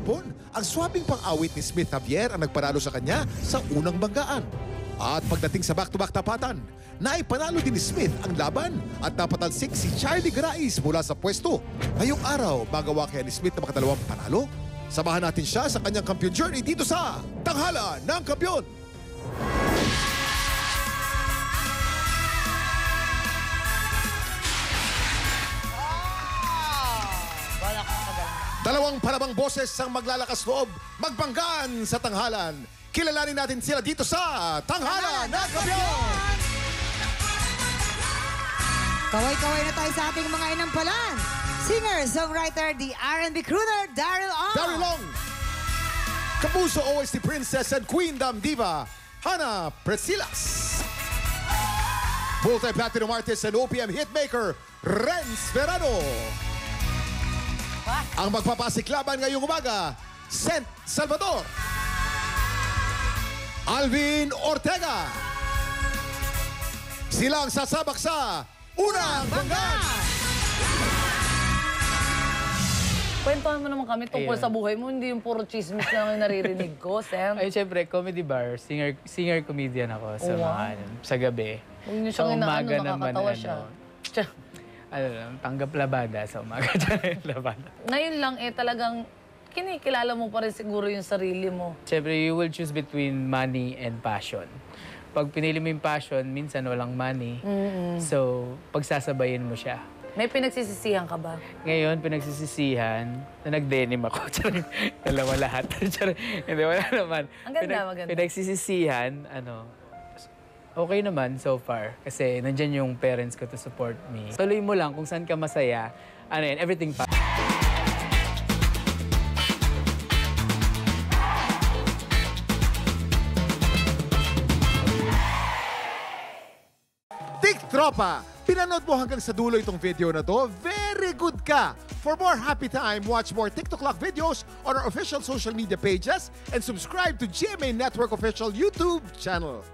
kahapon, ang swabing pang-awit ni Smith Javier ang nagpanalo sa kanya sa unang banggaan. At pagdating sa back-to-back tapatan, naipanalo din ni Smith ang laban at napatalsik si Charlie Grais mula sa pwesto. Ngayong araw, magawa kaya ni Smith na makadalawang panalo? Samahan natin siya sa kanyang kampiyon journey dito sa Tanghala ng Kampiyon! Dalawang panabang boses ang maglalakas loob, magbanggaan sa tanghalan. Kilalanin natin sila dito sa Tanghala ng Kampiyon! Kaway-kaway na tayo sa ating mga inampalan. Singer, songwriter, the R&B crooner, Daryl Ong. Daryl Ong. Kapuso OST Princess and Queendom Diva, Hannah Presilas. Multi-platinum artist and OPM hitmaker, Renz Verano. Ang magpapasiklaban ngayong umaga, Sent Salvador. Alvin Ortega. Silang sasabak sa Unang Banggaan. Kwentuhan mo naman kami tungkol sa buhay mo, hindi yung puro chismis na lang yung naririnig ko, Sen. Ay, syempre, comedy bar, singer-comedian ako sa sa gabi. Huwag niyo siyang inaano, nakakatawa siya. Tanggap labada sa umaga. Labada. Ngayon lang talagang kinikilala mo pa rin siguro yung sarili mo. Syempre, you will choose between money and passion. Pag pinili mo yung passion, minsan walang money. So, pagsasabayin mo siya. May pinagsisisihan ka ba? Ngayon, pinagsisisihan na nag-denim ako. Dalawa lahat. Hindi, wala naman. Ang ganda, maganda. Pinagsisisihan, okay naman so far. Kasi nandyan yung parents ko to support me. Tuloy mo lang kung saan ka masaya. Everything pa. Tropa, pinanood mo hanggang sa dulo itong video na to, very good ka! For more happy time, watch more TikTok Lock videos on our official social media pages and subscribe to GMA Network official YouTube channel.